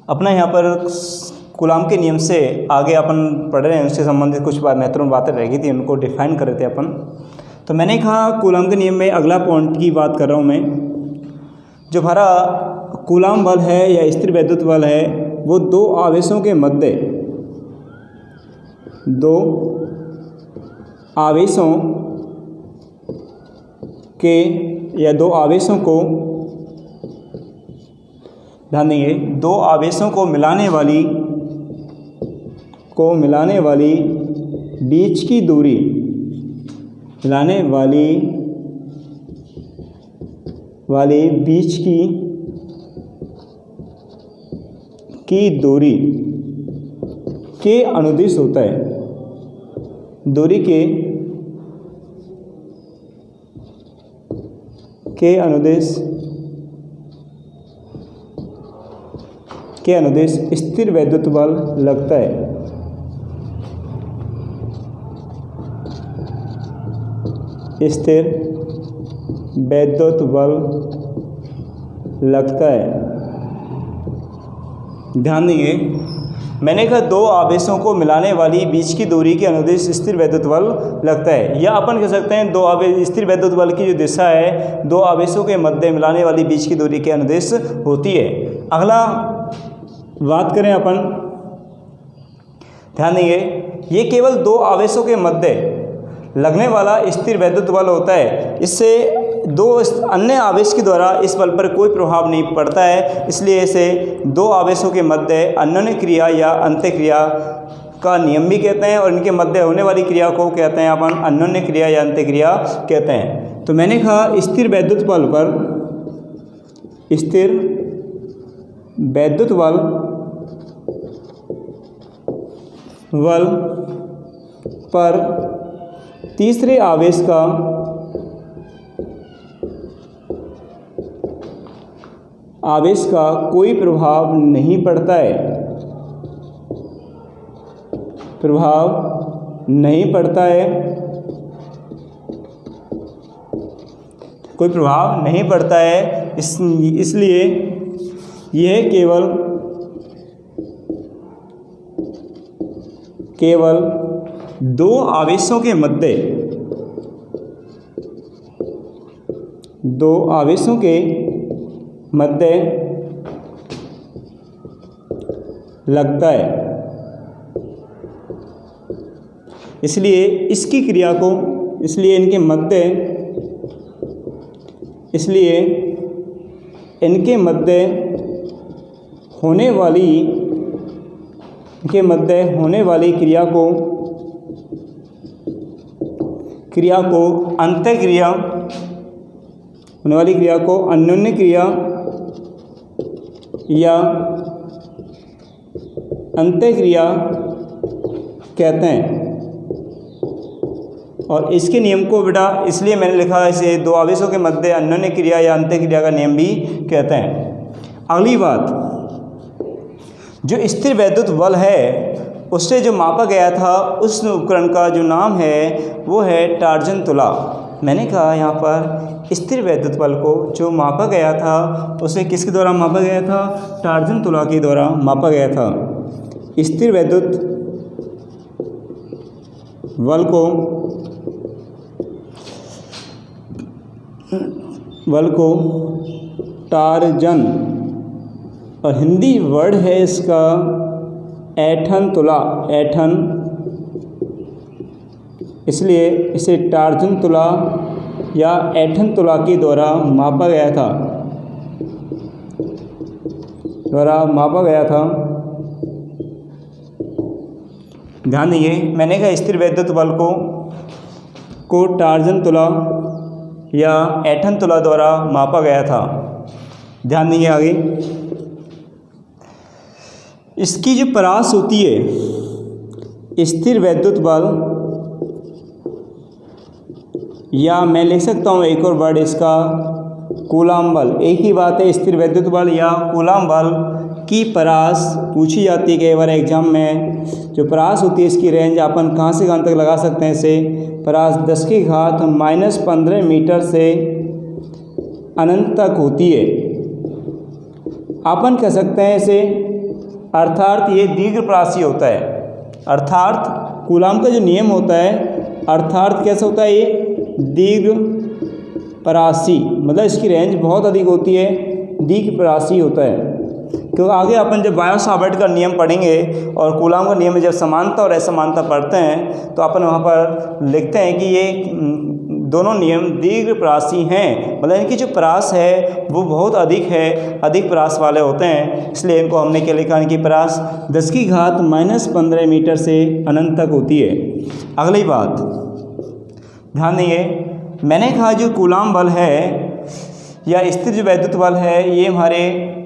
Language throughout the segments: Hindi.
अपना यहाँ पर कूलाम के नियम से आगे अपन पढ़ रहे हैं, उससे संबंधित कुछ महत्वपूर्ण बातें रह गई थी, उनको डिफाइन कर रहे थे अपन। तो मैंने कहा कूलाम के नियम में अगला पॉइंट की बात कर रहा हूँ मैं। जो हमारा कूलाम बल है या स्थिर वैद्युत बल है वो दो आवेशों के मध्य दो आवेशों को ध्यान देंगे, दो आवेशों को मिलाने वाली बीच की दूरी बीच की दूरी के अनुदिश होता है। दूरी के अनुदिश स्थिर वैद्युत बल लगता है। स्थिर वैद्युत बल लगता है। ध्यान देंगे, मैंने कहा दो आवेशों को मिलाने वाली बीच की दूरी के अनुदिश स्थिर वैद्युत बल लगता है, या अपन कह सकते हैं स्थिर वैद्युत बल की जो दिशा है दो आवेशों के मध्य मिलाने वाली बीच की दूरी के अनुदिश होती है। अगला बात करें अपन, ध्यान देंगे, ये केवल दो आवेशों के मध्य लगने वाला स्थिर वैद्युत बल होता है। इससे दो अन्य आवेश के द्वारा इस बल पर कोई प्रभाव नहीं पड़ता है, इसलिए इसे दो आवेशों के मध्य अन्योन्य क्रिया या अंत्यक्रिया का नियम भी कहते हैं, और इनके मध्य होने वाली क्रिया को कहते हैं अपन अन्योन्य क्रिया या अंत्यक्रिया कहते हैं। तो मैंने कहा स्थिर वैद्युत बल पर तीसरे आवेश का कोई प्रभाव नहीं पड़ता है। कोई प्रभाव नहीं पड़ता है, इसलिए यह केवल दो आवेशों के मध्य लगता है। इसलिए इनके मध्य होने वाली क्रिया को अंत्यक्रिया होने वाली क्रिया को अन्योन्य क्रिया या अंत्यक्रिया कहते हैं। और इसके नियम को बेटा इसलिए मैंने लिखा, इसे दो आवेशों के मध्य अन्योन्य क्रिया या अंत्यक्रिया का नियम भी कहते हैं। अगली बात, जो स्थिर वैद्युत बल है उससे जो मापा गया था उस उपकरण का जो नाम है वो है टार्जन तुला। मैंने कहा यहाँ पर स्थिर वैद्युत बल को जो मापा गया था उसे किसके द्वारा मापा गया था? टार्जन तुला के द्वारा मापा गया था। स्थिर वैद्युत बल को टार्जन, और हिंदी वर्ड है इसका ऐठन तुला, इसलिए इसे टार्जन तुला या ऐठन तुला के द्वारा मापा गया था। ध्यान दीजिए, मैंने कहा स्थिर वैद्युत बल को टार्जन तुला या ऐठन तुला द्वारा मापा गया था। ध्यान दीजिए आगे, इसकी जो परास होती है स्थिर वैद्युत बल, या मैं लिख सकता हूँ एक और वर्ड इसका कूलाम बल। एक ही बात है, स्थिर वैद्युत बल या कूलाम बल की परास पूछी जाती है कई बार एग्जाम में। जो परास होती है इसकी रेंज अपन कहाँ से कहाँ तक लगा सकते हैं इसे? परास 10⁻⁻15 मीटर से अनंत तक होती है। अपन कह सकते हैं इसे अर्थात ये दीर्घप्रासी होता है। अर्थात कूलाम का जो नियम होता है अर्थात कैसा होता है, ये दीर्घप्रासी, मतलब इसकी रेंज बहुत अधिक होती है, दीर्घप्रासी होता है। क्योंकि आगे अपन जब बायो सावर्ट का नियम पढ़ेंगे और कूलाम का नियम में जब समानता और असमानता पढ़ते हैं तो अपन वहाँ पर लिखते हैं कि ये दोनों नियम दीर्घप्रासी हैं, मतलब इनकी जो प्रास है वो बहुत अधिक है, अधिक प्रास वाले होते हैं, इसलिए इनको हमने क्या लिखा, इनकी प्रास 10⁻⁻15 मीटर से अनंत तक होती है। अगली बात ध्यान देंगे, मैंने कहा जो कूलाम बल है या स्थिर जो वैद्युत बल है ये हमारे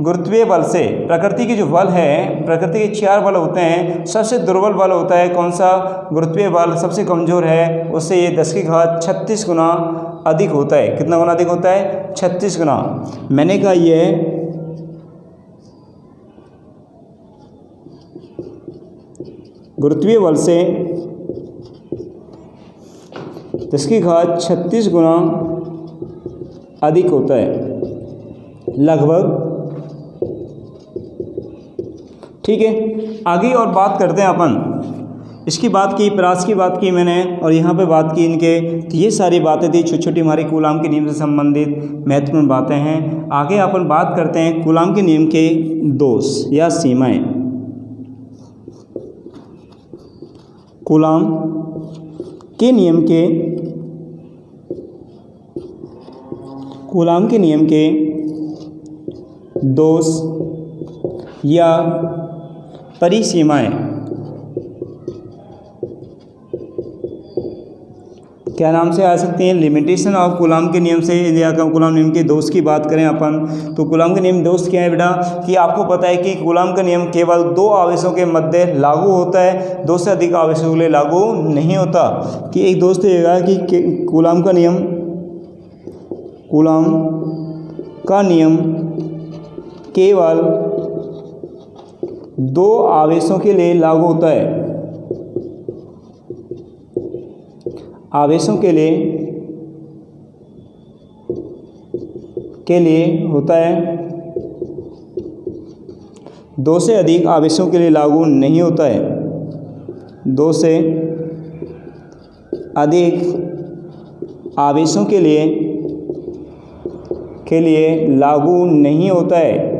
गुरुत्वीय बल से, प्रकृति की जो बल है, प्रकृति के 4 बल होते हैं, सबसे दुर्बल बल होता है कौन सा, गुरुत्वीय बल सबसे कमज़ोर है, उससे ये 10⁻36 गुना अधिक होता है। कितना गुना अधिक होता है, 36 गुना। मैंने कहा ये गुरुत्वीय बल से 10⁻36 गुना अधिक होता है लगभग। ठीक है, आगे और बात करते हैं अपन। इसकी बात की, प्रास की बात की मैंने, और यहाँ पे बात की इनके, तो ये सारी बातें थी छोटी छोटी हमारी कूलाम के नियम से संबंधित महत्वपूर्ण बातें हैं। आगे अपन बात करते हैं कूलाम के नियम के दोष या सीमाएं। कूलाम के नियम के, कूलाम के नियम के दोष या परिसीमाएं क्या नाम से आ सकती हैं, लिमिटेशन ऑफ कूलाम के नियम से, या कूलाम नियम के दोष की बात करें अपन तो कूलाम के नियम दोष क्या है बेटा, कि आपको पता है कि कूलाम का नियम केवल 2 आवेशों के मध्य लागू होता है, 2 से अधिक आवेशों के लिए लागू नहीं होता। कि एक दोष देगा कि कूलाम का नियम, कूलाम का नियम केवल 2 आवेशों के लिए लागू होता है, आवेशों के लिए होता है, 2 से अधिक आवेशों के लिए लागू नहीं होता है, 2 से अधिक आवेशों के लिए लागू नहीं होता है।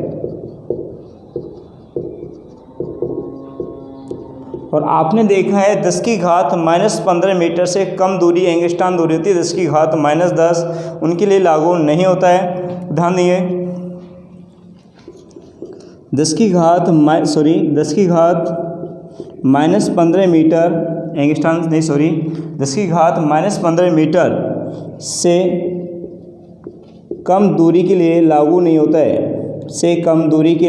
और आपने देखा है 10⁻⁻15 मीटर से कम दूरी, एंगस्ट्रॉम दूरी होती है 10⁻−10, उनके लिए लागू नहीं होता है। ध्यान दिए, 10⁻−15 मीटर एंगस्ट्रॉम नहीं, 10⁻−15 मीटर से कम दूरी के लिए लागू नहीं होता है, से कम दूरी के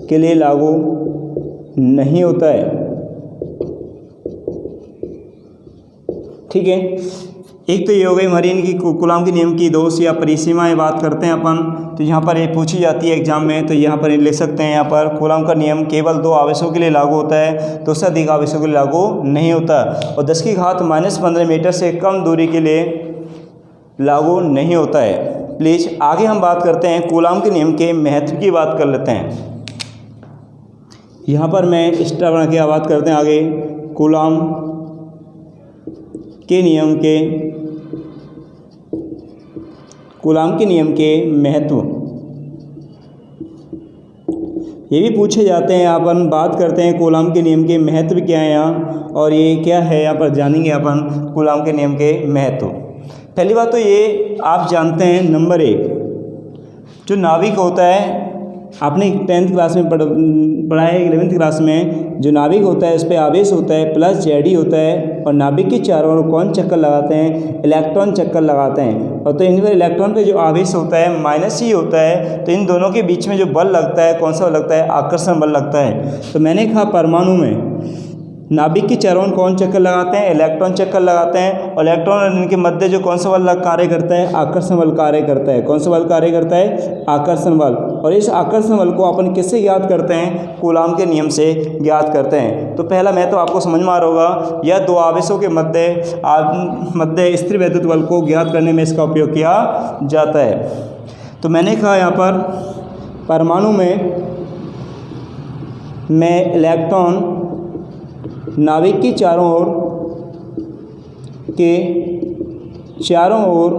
लिए लागू नहीं होता है। ठीक है, एक तो ये हो गई हमारी इनकी कूलाम के नियम की दोष या परिसीमाएं बात करते हैं अपन, तो यहाँ पर ये पूछी जाती है एग्जाम में, तो यहाँ पर लिख सकते हैं, यहाँ पर कूलाम का नियम केवल 2 आवेशों के लिए लागू होता है, 2 से अधिक आवेशों के लिए लागू नहीं होता, और 10⁻−15 मीटर से कम दूरी के लिए लागू नहीं होता है। प्लीज़ आगे हम बात करते हैं कूलाम के नियम के महत्व की बात कर लेते हैं। यहाँ पर मैं एक्स्ट्रा बना के बात करते हैं आगे कूलाम के नियम के महत्व। ये भी पूछे जाते हैं, अपन बात करते हैं कूलाम के नियम के महत्व क्या है यहाँ, और ये क्या है यहाँ पर जानेंगे अपन कूलाम के नियम के महत्व। पहली बात तो ये आप जानते हैं, नंबर 1 जो नाभिक होता है, आपने 10th क्लास में पढ़ा है, 11th क्लास में, जो नाभिक होता है उस पर आवेश होता है प्लस जेडी होता है, और नाभिक के चारों ओर कौन चक्कर लगाते हैं, इलेक्ट्रॉन चक्कर लगाते हैं, और तो इन पर इलेक्ट्रॉन पे जो आवेश होता है माइनस ही होता है, तो इन दोनों के बीच में जो बल लगता है कौन सा बल लगता है, आकर्षण बल लगता है। तो मैंने कहा परमाणु में नाभिक के चारों ओर कौन चक्कर लगाते हैं, इलेक्ट्रॉन चक्कर लगाते हैं, और इलेक्ट्रॉन और इनके मध्य जो कौन सा बल कार्य करता है, आकर्षण बल कार्य करता है। कौन सा बल कार्य करता है, आकर्षण बल। और इस आकर्षण बल को अपन किससे ज्ञात करते हैं, कूलाम के नियम से ज्ञात करते हैं। तो पहला महत्व आपको समझ में आ रहा होगा, यह 2 आवेशों के मध्य स्थिर वैद्युत बल को ज्ञात करने में इसका उपयोग किया जाता है। तो मैंने कहा यहाँ पर परमाणु में इलेक्ट्रॉन नाभिक की चारों ओर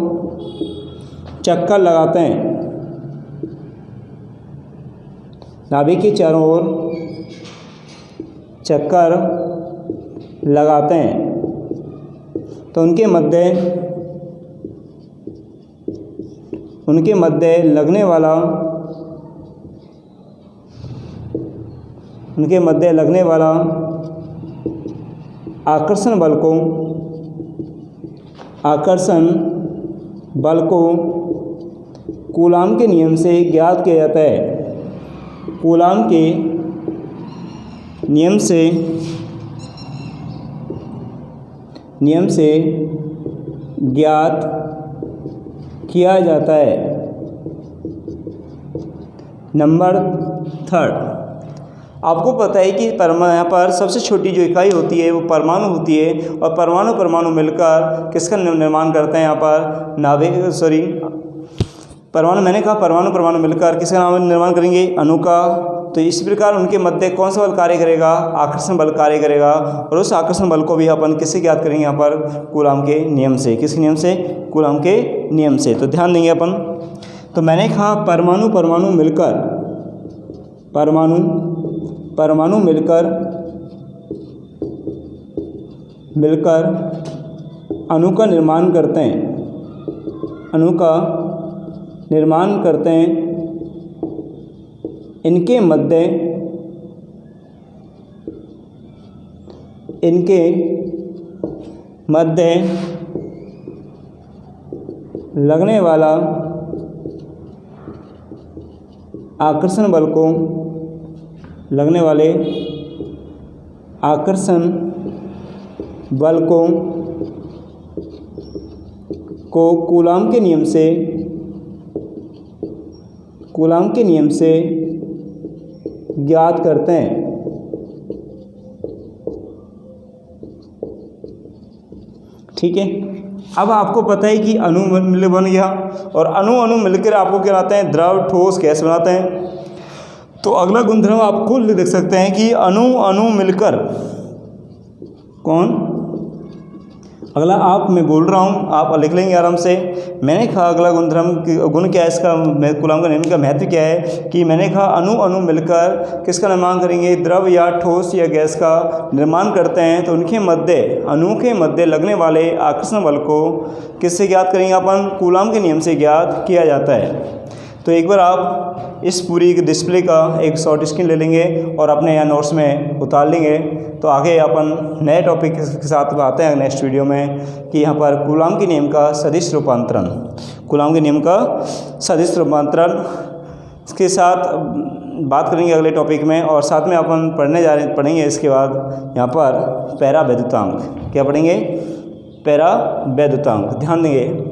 चक्कर लगाते हैं। नाभिक के चारों ओर चक्कर लगाते हैं तो उनके मध्य लगने वाला आकर्षण बल को कूलाम के नियम से ज्ञात किया जाता है। कूलाम के नियम से ज्ञात किया जाता है। नंबर 3, आपको पता है कि यहाँ पर सबसे छोटी जो इकाई होती है वो परमाणु होती है, और परमाणु मिलकर किसका निर्माण करते हैं। यहाँ पर परमाणु मिलकर किसका निर्माण करेंगे, अणु का। तो इस प्रकार उनके मध्य कौन सा बल कार्य करेगा, आकर्षण बल कार्य करेगा, और उस आकर्षण बल को भी अपन किससे ज्ञात करेंगे, यहाँ पर कूलाम के नियम से। किसके नियम से, कूलाम के नियम से। तो ध्यान देंगे अपन। तो मैंने कहा परमाणु मिलकर अणु का निर्माण करते हैं। इनके मध्य लगने वाला आकर्षण बल को कूलाम के नियम से ज्ञात करते हैं। ठीक है। अब आपको पता है कि अणु बन गया, और अणु मिलकर आपको क्या बनाते हैं, द्रव, ठोस, गैस बनाते हैं। तो अगला गुणधर्म आपको देख सकते हैं कि अणु मिलकर अगला मैं बोल रहा हूँ, आप लिख लेंगे आराम से। मैंने कहा अगला गुण क्या है इसका, कूलाम का नियम का महत्व क्या है, कि मैंने कहा अणु मिलकर किसका निर्माण करेंगे, द्रव या ठोस या गैस का निर्माण करते हैं। तो अणु के मध्य लगने वाले आकर्षण बल को किससे ज्ञात करेंगे अपन, कूलाम के नियम से ज्ञात किया जाता है। तो एक बार आप इस पूरी डिस्प्ले का एक शॉर्ट स्क्रीन ले लेंगे और अपने यहाँ नोट्स में उतार लेंगे। तो आगे अपन नए टॉपिक के साथ आते हैं नेक्स्ट वीडियो में, कि यहाँ पर कूलाम के नियम का सदिश रूपांतरण, इसके साथ बात करेंगे अगले टॉपिक में। और साथ में अपन पढ़ेंगे इसके बाद यहाँ पर पैरा वैद्युतांक। क्या पढ़ेंगे, पैरा वैद्युतांक। ध्यान देंगे।